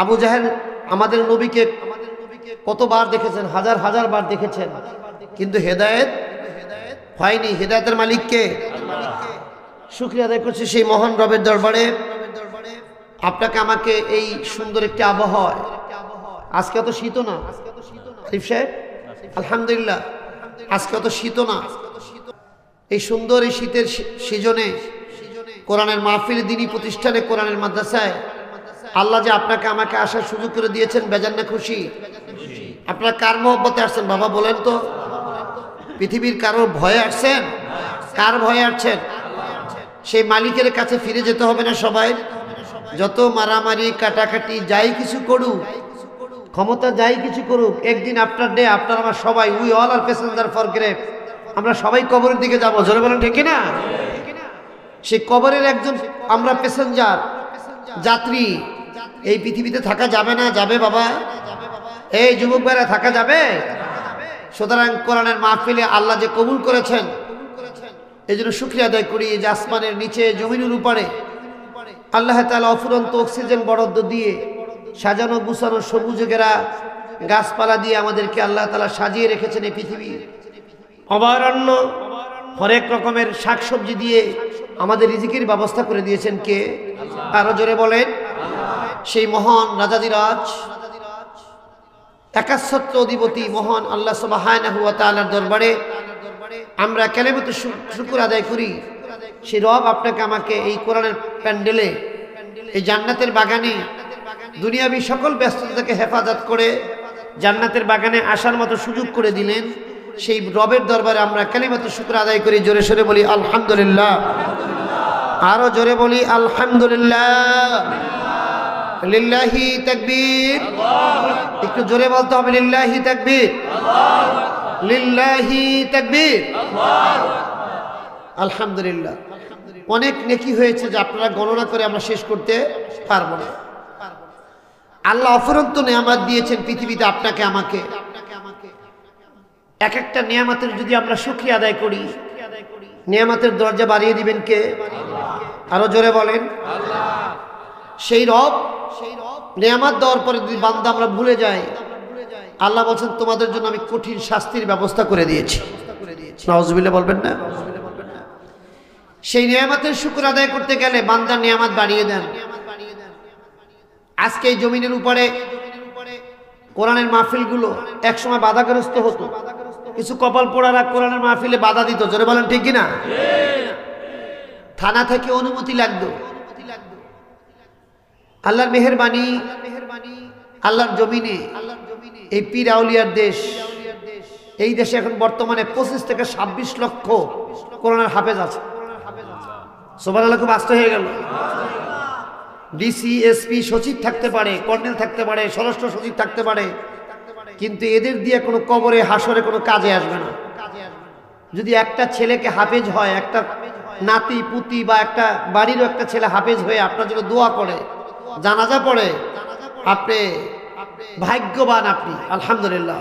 আবু জাহেল আমাদের নবীকে কতবার দেখেছেন, হাজার হাজার বার দেখেছেন, কিন্তু হেদায়েত হয়নি। হেদায়েতের মালিককে শুকরিয়া আদায় করছি সেই মহান রবের দরবারে। আপনাকে আমাকে এই সুন্দর একটি আবহাওয়ায়, আজকে অত শীত না আরিফ সাহেব, আলহামদুলিল্লাহ আজকে অত শীত না, এই সুন্দর এই শীতের সিজনে কোরআনের মাহফিল, দ্বীনি প্রতিষ্ঠানে, কোরআনের মাদ্রাসায় আল্লাহ যে আপনাকে আমাকে আসার সুযোগ করে দিয়েছেন, বেজান না খুশি? আপনারা কার মহব্বতে আসছেন বাবা বলেন তো? পৃথিবীর কারোর ভয়ে আসছেন? কার ভয়ে আসছেন? সেই মালিকের কাছে ফিরে যেতে হবে না সবাই? যত মারামারি কাটাকাটি যাই কিছু করুক, ক্ষমতা যাই কিছু করুক, একদিন আপনার ডে, আপনার আমার সবাই, we all are passenger for grave, আমরা সবাই কবরের দিকে যাবো। জোরে বলেন ঠিক না? সেই কবরের একজন আমরা প্যাসেঞ্জার, যাত্রী। এই পৃথিবীতে থাকা যাবে না? যাবে বাবা? এই যুবক ভাইরা, থাকা যাবে? সুতরাং কোরআনের মাহফিলে আল্লাহ যে কবুল করেছেন, এই জন্য শুকরিয়া আদায় করি যে আসমানের নিচে জমিনের উপরে আল্লাহ তাআলা অফুরন্ত অক্সিজেন বরাদ্দ দিয়ে সাজানো গুছানো সবুজ ঘেরা গাছপালা দিয়ে আমাদেরকে আল্লাহ তাআলা সাজিয়ে রেখেছেন। এই পৃথিবী অভয়ারণ্য, হরেক রকমের শাকসবজি দিয়ে আমাদের রিজিকের ব্যবস্থা করে দিয়েছেন কে? আরো জোরে বলেন। সেই মহান রাজাদিরাজ, একাচ্ছত্র অধিপতি মহান আল্লাহ সুবহানাহু ওয়া তাআলার দরবারে আমরা কালিমাতু শুকর আদায় করি। সেই রব আপনাকে আমাকে এই কোরআনের প্যান্ডেলে, এই জান্নাতের বাগানে, দুনিয়াবি সকল ব্যস্ততা থেকে হেফাজত করে জান্নাতের বাগানে আসার মতো সুযোগ করে দিলেন। সেই রবের দরবারে আমরা কালিমাতু শুকর আদায় করি। জোরে সোরে বলি আলহামদুলিল্লাহ। আরো জোরে বলি আলহামদুলিল্লাহ। লিল্লাহি তাকবীর। একটু জোরে বলতে হবে, লিল্লাহি তাকবীর, লিল্লাহি তাকবীর। আলহামদুলিল্লাহ। অনেক নেকি হয়েছে যে আপনারা গণনা করে আমরা শেষ করতে পারবো না। আল্লাহ অফুরন্ত নেয়ামত দিয়েছেন পৃথিবীতে আপনাকে আমাকে। এক একটা নেয়ামতের যদি আমরা শুকরিয়া আদায় করি, নেয়ামতের দরজা বাড়িয়ে দিবেন কে? আরো জোরে বলেন। সেই রব নেয়ামত দেওয়ার পরে যদি বান্দা আমরা ভুলে যাই, আল্লাহ বলছেন তোমাদের জন্য আমি কঠিন শাস্তির ব্যবস্থা করে দিয়েছি। নাউজুবিল্লাহ বলবেন না? সেই নিয়ামতের শুকর আদায় করতে গেলে বান্দার নিয়ামত বাড়িয়ে দেন। আজকে এই জমিনের উপরে কোরআনের মাহফিলগুলো একসময় বাধাগ্রস্ত হতো, কিছু কপাল পোড়ারা কোরআনের মাহফিলে বাধা দিত। জোরে বলেন ঠিক কিনা? থানা থেকে অনুমতি লাগতো। আল্লাহর মেহেরবানি, আল্লাহর জমিনে, এই পীর আউলিয়ার দেশ, এই দেশে এখন বর্তমানে 25 থেকে 26 লক্ষ কোরআনের হাফেজ আছে। সুবহানাল্লাহ, খুব আস্তে হয়ে গেল। ডিসি, এসপি, সচিব থাকতে পারে, কর্নেল থাকতে পারে, স্বরাষ্ট্র সচিব থাকতে পারে, কিন্তু এদের দিয়ে কোনো কবরে হাসরে কোনো কাজে আসবে না। যদি একটা ছেলেকে হাফেজ হয়, একটা নাতি পুতি বা একটা বাড়িরও একটা ছেলে হাফেজ হয়ে আপনার জন্য দোয়া করে, জানাজা পড়ে, আপনি ভাগ্যবান। আপনি আলহামদুলিল্লাহ।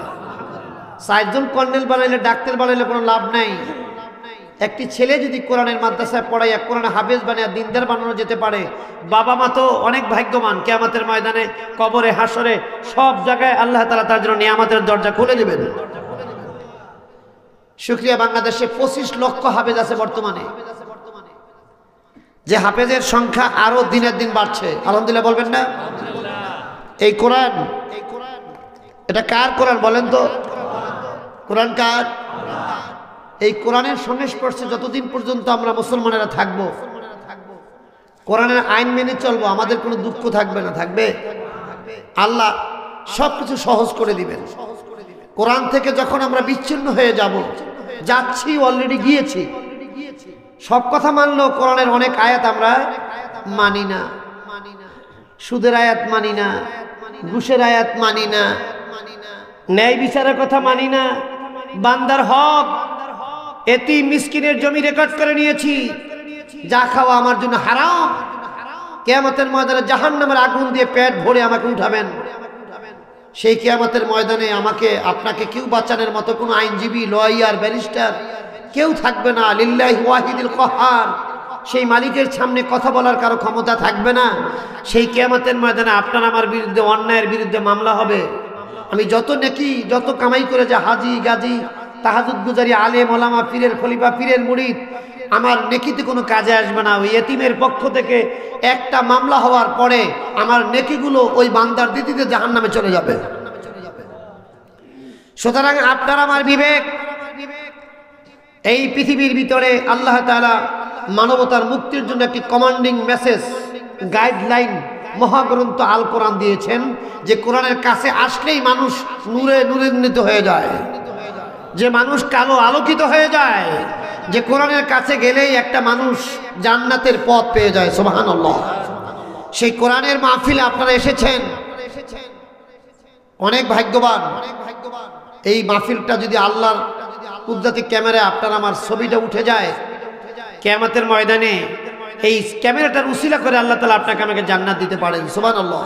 4 জন কর্নেল বানাইলে, ডাক্তার বানাইলে কোনো লাভ নাই। একটি ছেলে যদি কোরআনের মাদ্রাসায় পড়াইয়া কোরআনে হাফেজ বানিয়ে দিনদার বানানো যেতে পারে, বাবা মা তো অনেক ভাগ্যবান। কিয়ামতের ময়দানে, কবরে, হাসরে, সব জায়গায় আল্লাহ তাআলা তার জন্য নিয়ামতের দরজা খুলে দেবেন। শুকরিয়া, বাংলাদেশে 25 লক্ষ হাফেজ আছে বর্তমানে, যে হাফেজের সংখ্যা আরো দিনের দিন বাড়ছে। আলহামদুলিল্লাহ বলবেন না? এই কোরআন, এটা কার কোরআন বলেন তো? কোরআন কার? এই কোরআনের সংস্পর্শে যতদিন পর্যন্ত আমরা মুসলমানেরা থাকবো, কোরআনের আইন মেনে চলবো, আমাদের কোনো দুঃখ থাকবে না। থাকবে? আল্লাহ সবকিছু সহজ করে দিবেন। কোরআন থেকে যখন আমরা বিচ্ছিন্ন হয়ে যাব, যাচ্ছি, অলরেডি গিয়েছি, সব কথা মানলেও কোরআনের অনেক আয়াত আমরা মানি না। সুদের আয়াত মানি না, ঘুষের আয়াত মানি না, ন্যায় বিচারের কথা মানি না, বান্দার হক, এতিম মিসকিনের জমি রেকর্ড করে নিয়েছি, যা খাওয়া আমার জন্য হারাম। কিয়ামতের ময়দানে জাহান্নামের আগুন দিয়ে পেট ভরে আমাকে উঠাবেন। সেই কিয়ামতের ময়দানে আমাকে আপনাকে কেউ বাঁচানোর মতো কোনো আইনজীবী, লয়ার, ব্যারিস্টার কেউ থাকবে না। লিল্লাহি ওয়াহিদুল কাহার, সেই মালিকের সামনে কথা বলার কারো ক্ষমতা থাকবে না। সেই কিয়ামতের ময়দানে আপনার আমার বিরুদ্ধে অন্যায়ের বিরুদ্ধে মামলা হবে। আমি যত নেকি যত কামাই করে যে হাজি গাজী তাহাজ্জুদ গুজারি আলেম ওলামা পীরের খলিফা পীরের মুরিদ, আমার নেকিতে কোনো কাজে আসবে না। ওই এতিমের পক্ষ থেকে একটা মামলা হওয়ার পরে আমার নেকিগুলো ওই বান্দার দিদিতে জাহান্নামে চলে যাবে। সুতরাং আপনার আমার বিবেক, এই পৃথিবীর ভিতরে আল্লাহ তাআলা মানবতার মুক্তির জন্য একটি কমান্ডিং মেসেজ, গাইডলাইন মহাগ্রন্থ আল কোরআন দিয়েছেন, যে কোরআনের কাছে আসলেই মানুষ নূরে নূরান্বিত হয়ে যায়, যে মানুষ কালো আলোকিত হয়ে যায়, যে কোরআনের কাছে গেলেই একটা মানুষ জান্নাতের পথ পেয়ে যায়। সুবহানাল্লাহ। সেই কোরআনের মাহফিলে আপনারা এসেছেন, অনেক ভাগ্যবান। এই মাহফিলটা যদি আল্লাহর কুদরতি ক্যামেরায় আপনার আমার ছবিটা উঠে যায়, কিয়ামতের ময়দানে এই ক্যামেরাটার উসিলা করে আল্লাহ তাআলা আপনাকে আমাকে জান্নাত দিতে পারেন। সুবহানাল্লাহ।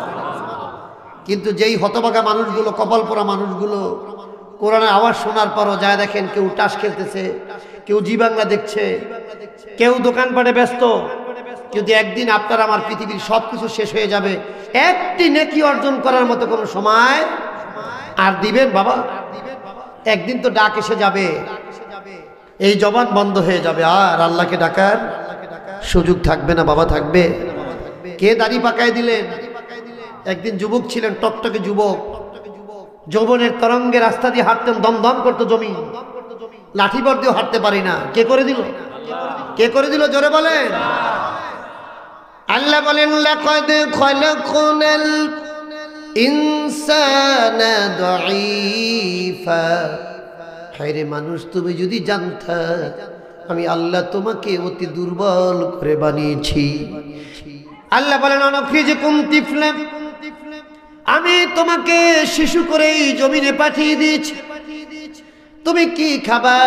কিন্তু যেই হতভাগা মানুষগুলো, কপাল পোড়া মানুষগুলো কোরআনের আওয়াজ শোনার পরও যায় দেখেন কেউ টাস খেলতেছে, কেউ জি বাংলা দেখছে, কেউ দোকানপাটে ব্যস্ত। যদি একদিন আপনার আমার পৃথিবীর সব কিছু শেষ হয়ে যাবে, একটি নেকি অর্জন করার মতো কোনো সময় আর দিবেন বাবা? একদিন তো ডাক এসে যাবে, এই জবান বন্ধ হয়ে যাবে, আর আল্লাহকে ডাকার সুযোগ থাকবে না বাবা। থাকবে? কে দাড়ি পাকায় দিলেন? একদিন যুবক ছিলেন, টকটকে যুবক, যৌবনের তরঙ্গে রাস্তা দিয়ে হাঁটতেন, দমদম করতো জমি, লাঠি বর দিয়েও হাঁটতে পারি না। কে করে দিল? কে করে দিল? জোরে বলেন। আল্লাহ বলেন, লাকাদ খালাকনাল ইনসানা দাঈফা। হায়রে মানুষ, তুমি যদি জানতা আমি আল্লাহ তোমাকে অতি দুর্বল করে বানিয়েছি। আল্লাহ বলেন, আনাফিজকুম তিফলা, আমি তোমাকে শিশু করেই জমিনে পাঠিয়ে দিয়েছি। তুমি কি খাবা?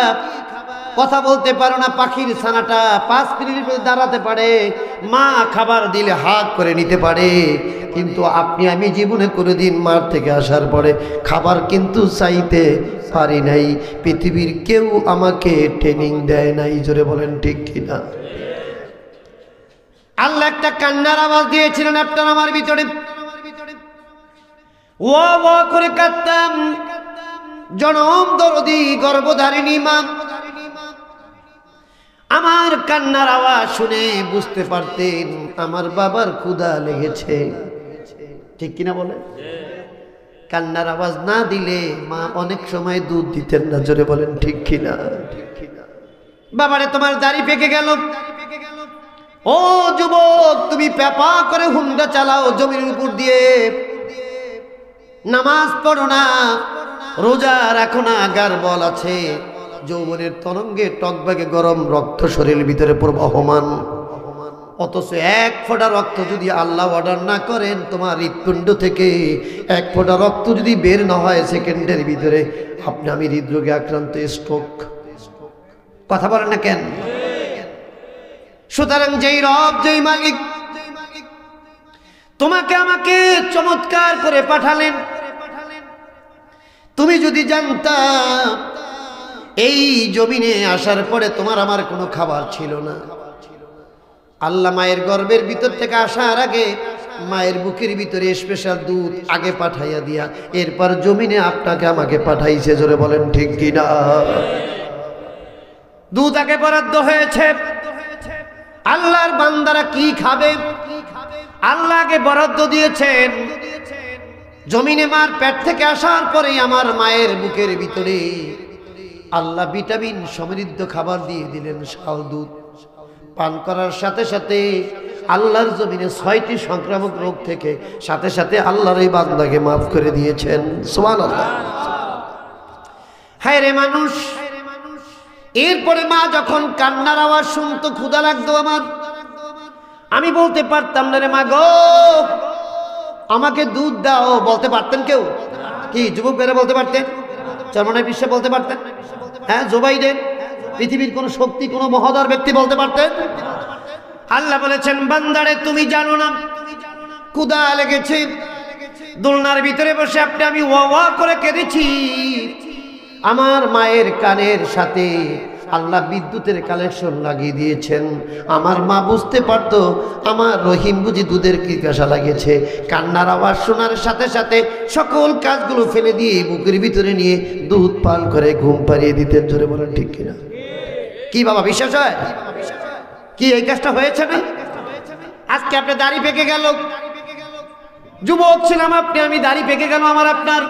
কথা বলতে পারো না। পাখির ছানাটা 5 মিনিট দাঁড়াতে পারে, মা খাবার দিলে হাত করে নিতে পারে, কিন্তু আপনি আমি জীবনে কোনোদিন মার থেকে আসার পরে খাবার কিন্তু চাইতে পারি নাই। পৃথিবীর কেউ আমাকে ট্রেনিং দেয় নাই। জোরে বলেন ঠিক কিনা? আল্লাহ একটা কান্নার আওয়াজ দিয়েছিলেন আপনার আমার ভিতরে। ওয়া ওয়া করে কাঁদতাম, জনম দরদি গর্ভধারিণী মা আমার কান্নার আওয়াজ শুনে বুঝতে পারতেন আমার বাবার ক্ষুধা লেগেছে। ঠিক কিনা বলে? কান্নার আওয়াজ না দিলে মা অনেক সময় দুধ দিতেন না। জোরে বলেন ঠিক কিনা? বাবারে তোমার দাড়ি পেকে গেল, ও যুবক তুমি পেপা করে হুন্ডা চালাও জমির উপর দিয়ে, নামাজ পড়ো না, রোজা রাখো না, গারবল আছে, যৌবনের তরঙ্গে টকবাগে গরম রক্ত শরীরের ভিতরে প্রবাহমান, অথচ 1 ফোঁটা রক্ত যদি আল্লাহ অর্ডার না করেন তোমার হৃৎপিণ্ড থেকে 1 ফোঁটা রক্ত যদি বের না হয় সেকেন্ডের ভিতরে, আপনি আমি হৃদরোগে আক্রান্ত, স্ট্রোক। কথা বলেন না কেন? সুতরাং যেই রব, যেই মালিক তোমাকে আমাকে চমৎকার করে পাঠালেন, তুমি যদি জানতা এই জমিনে আসার পরে তোমার আমার কোনো খাবার ছিল না। আল্লাহ মায়ের গর্ভের ভিতর থেকে আসার আগে মায়ের বুকের ভিতরে স্পেশাল দুধ আগে পাঠাইয়া দিয়া এরপর জমিনে আপনাকে আমাকে পাঠাইছে। জোরে বলেন ঠিক কিনা? দুধ আগে বরাদ্দ হয়েছে। আল্লাহর বান্দারা কি খাবে আল্লাহকে বরাদ্দ দিয়েছেন। জমিনে মার পেট থেকে আসার পরে আমার মায়ের বুকের ভিতরে আল্লাহ ভিটামিন সমৃদ্ধ খাবার দিয়ে দিলেন, শাল দুধ পান করার সাথে সাথে আল্লাহর জমিনে 6টি সংক্রামক রোগ থেকে সাথে সাথে আল্লাহর এই বান্দাকে মাফ করে দিয়েছেন। সুবহানাল্লাহ। হায় রে মানুষ, এরপরে মা যখন কান্নার আওয়াজ শুনতো, ক্ষুধা লাগতো আমার, আমি বলতে পারতাম না রে মা গো আমাকে দুধ দাও, বলতে পারতেন কেউ? কি যুবক বেড়ে বলতে পারতেন? চরমনায় বিশ্বে বলতে পারতেন? হ্যাঁ, জোবাইরের পৃথিবীর কোন শক্তি, কোন মহোদর ব্যক্তি বলতে পারতেন? আল্লাহ বলেছেন বান্দারে তুমি জানো না ক্ষুধা লেগেছে, দোলনার ভিতরে বসে আপনি আমি ওয়া ওয়া করে কেঁদেছি, আমার মায়ের কানের সাথে আল্লাহ বিদ্যুতের কালেকশন লাগিয়ে দিয়েছেন। আমার মা বুঝতে পারতো আমার রহিম বুঝি দুধের পিপাসা লাগিয়েছে, কান্নার আওয়াজ শোনার সাথে সাথে সকল কাজগুলো ফেলে দিয়ে বুকের ভিতরে নিয়ে দুধ পান করে ঘুম পাড়িয়ে দিতেন। জোরে বলেন ঠিক কিনা? কি বাবা বিশ্বাস হয়? কি এই কাজটা হয়েছে না? আজকে আপনি দাড়ি পেকে গেল, যুবক ছিলাম আপনি, আমি দাড়ি পেকে গেল আমার আপনার,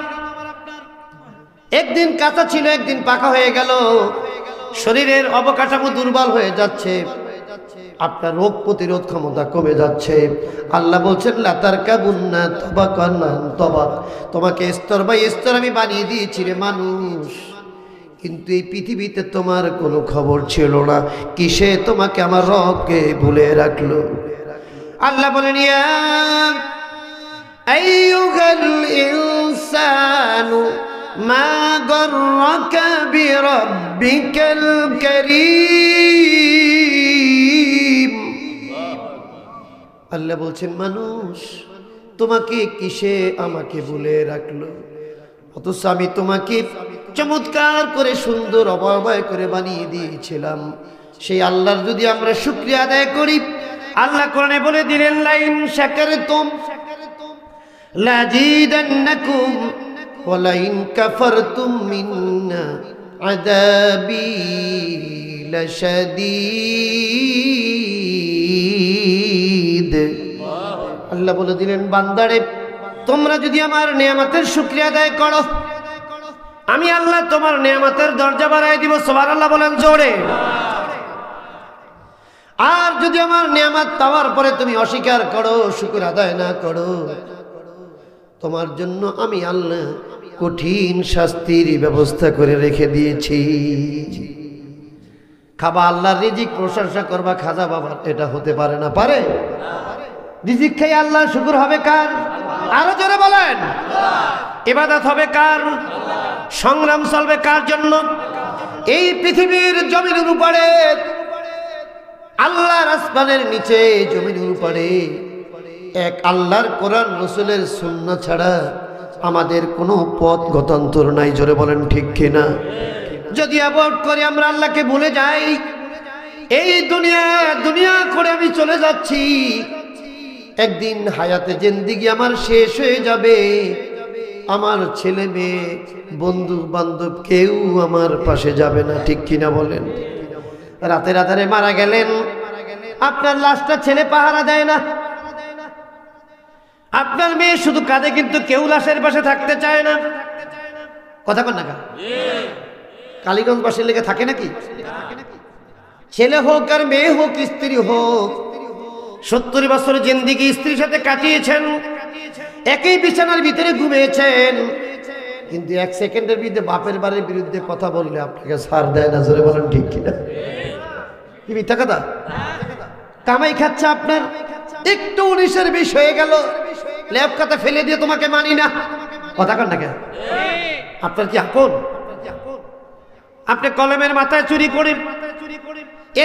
একদিন কাঁচা ছিল একদিন পাকা হয়ে গেল, শরীরের অবকাঠামো দুর্বল হয়ে যাচ্ছে, আপনার রোগ প্রতিরোধ ক্ষমতা কমে যাচ্ছে। আল্লাহ বলছেন লাতারকাবুন্না তাবাকান আন তাবাক, তোমাকে স্তর বাই স্তর আমি বানিয়ে দিয়েছি রে মানুষ, কিন্তু এই পৃথিবীতে তোমার কোনো খবর ছিল না। কিসে তোমাকে আমার রবকে ভুলে রাখলো? আল্লাহ বলেন ইয়া আইয়ুহাল ইনসানু মা গররাকা বিরাব্বিকাল কারীম। আল্লাহ বলছেন মানুষ তোমাকে কিসে আমাকে ভুলে রাখলো? অথচ আমি তোমাকে চমৎকার করে সুন্দর অবয়ব করে বানিয়ে দিয়েছিলাম। সেই আল্লাহর যদি আমরা শুকরিয়া আদায় করি, আল্লাহ কোরআনে বলে দিলেন লাইন শাকারতুম লাযীদান্নাকুম ওয়া লাইন কাফারতুম মিন্না আযাবি লাশাদীদ। আল্লাহ বলে দিলেন বান্দারে তোমরা যদি আমার নেয়ামতের শুকরিয়া আদায় করো, আমি আল্লাহ তোমার নেয়ামতের দরজা বাড়াই দিব। সুবহানাল্লাহ বলেন জোরে। আর যদি আমার নেয়ামত পাওয়ার পরে তুমি অস্বীকার করো, শুকর আদায় না করো, তোমার জন্য আমি আল্লাহ কঠিন শাস্তির ব্যবস্থা করে রেখে দিয়েছি। খাবা আল্লাহর রিজিক, প্রশংসা করবা খাজা বাবা, এটা হতে পারে না? পারে? রিজিক খেয়ে আল্লাহ শুকর হবে কার? আরো জোরে বলেন। ইবাদত হবে কার? সংগ্রাম চলবে কার জন্য? এই পৃথিবীর জমিনের উপরে, আল্লাহর আসমানের নিচে জমিনের উপরে এক আল্লাহর কোরআন রাসূলের সুন্নাহ ছাড়া আমাদের কোনো পথ গতান্তর নাই। জোরে বলেন ঠিক কিনা? যদি অ্যাভয়েড করে আমরা আল্লাহকে ভুলে যাই, এই দুনিয়া করে আমি চলে যাচ্ছি, একদিন হায়াতে জিন্দেগি আমার শেষ হয়ে যাবে, আমার ছেলে মেয়ে বন্ধু বান্ধব কেউ আমার পাশে যাবে না। ঠিক কিনা বলেন? রাতের আধারে মারা গেলেন, আপনার লাশটা ছেলে পাহারা দেয় না, আপনার মেয়ে শুধু কাঁদে, কিন্তু কেউ লাশের পাশে থাকতে চায় না। কথা কন না? কালীগঞ্জবাসীর লেগে থাকে নাকি? ছেলে হোক আর মেয়ে হোক, স্ত্রী হোক, 70 বছর জিন্দেগি স্ত্রীর সাথে কাটিয়েছেন, একই বিছানার ভিতরে ঘুমিয়েছেন, কিন্তু 1 সেকেন্ডের বিরুদ্ধে বাপের বাড়ির বিরুদ্ধে কথা বললে আপনাকে ছাড় দেয় না। জোরে বলেন ঠিক কিনা? কি মিথ্যা কথা? কামাই খাচ্ছে আপনার, একটু 19-এর বিষ হয়ে গেল, ল্যাব খাতা ফেলে দিয়ে তোমাকে মানি না। কথা কন না কেন? আপনার কি আপন? আপনি কলমের মাথায় চুরি করে,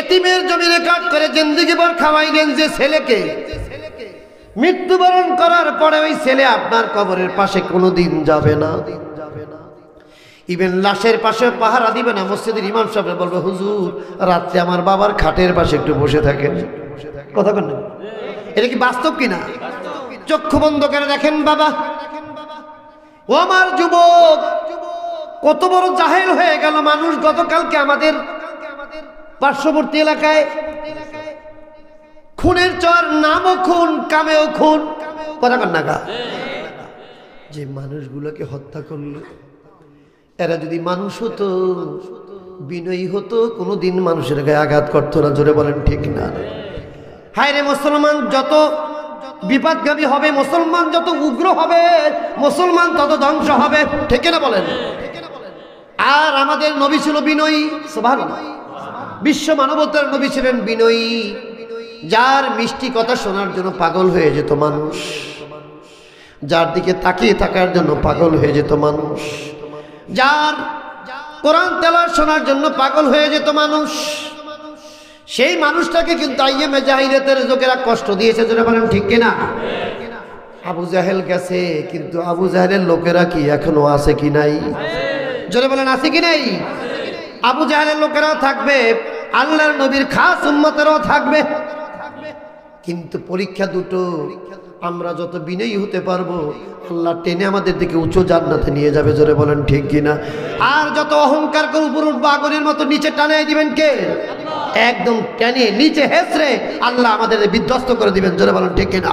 এতিমের জমি রেকর্ড করে জিন্দেগি ভর খাওয়াইলেন যে ছেলেকে, মৃত্যুবরণ করার পরে ওই ছেলে আপনার কবরের পাশে কোনোদিন যাবে না। ইভেন লাশের পাশে পাহারা দিবে না। মসজিদের ইমাম সাহেব বলবে হুজুর রাত্রে আমার বাবার খাটের পাশে একটু বসে থাকেন। কথা কন না? এটা কি বাস্তব কিনা? চক্ষু বন্ধ করে দেখেন বাবা, ও আমার যুবক, কত বড় জাহেল হয়ে গেল মানুষ। গতকালকে আমাদের পার্শ্ববর্তী এলাকায় খুনের চর, নামও খুন, কামেও খুন। কথা কন না? যে মানুষগুলোকে হত্যা করলো, এরা যদি মানুষ হতো, বিনয়ী হতো, কোনোদিন মানুষের গায়ে আঘাত করতো না। জোরে বলেন ঠিক না? হায় রে মুসলমান যত বিপদগামী হবে, মুসলমান যত উগ্র হবে, মুসলমান তত ধ্বংস হবে। ঠিক না বলেন? আর আমাদের নবী ছিল বিনয়ী। সুবহানাল্লাহ। বিশ্ব মানবতার নবী ছিলেন বিনয়ী, যার মিষ্টি কথা শোনার জন্য পাগল হয়ে যেত মানুষ, যার দিকে তাকিয়ে থাকার জন্য পাগল হয়ে যেত মানুষ, যার কোরআন তেলাওয়াত শোনার জন্য পাগল হয়ে যেত মানুষ। সেই মানুষটাকে কিন্তু আইএমএ জাহিলিয়াতের লোকেরা কষ্ট দিয়েছে। যেটা বলেন ঠিক কিনা? আবু জাহেল গেছে, কিন্তু আবু জাহেলের লোকেরা কি এখনো আছে কি নাই? জোরে বলেন আছে কি নাই? আবু জাহেলের লোকেরাও থাকবে, আল্লাহর নবীর খাস উম্মতেরাও থাকবে। কিন্তু পরীক্ষা দুটো, আমরা যত বিনয়ী হতে পারবো আল্লাহ টেনে আমাদের দিকে উঁচু জান্নাতে নিয়ে যাবে। জোরে বলেন ঠিক কিনা? আর যত অহংকার করে উপর উঠবো আগুনের মতো নিচে টানিয়ে দিবেন কে? একদম টেনে নিচে হেসরে আল্লাহ আমাদের বিধ্বস্ত করে দিবেন। জোরে বলেন ঠিক কিনা?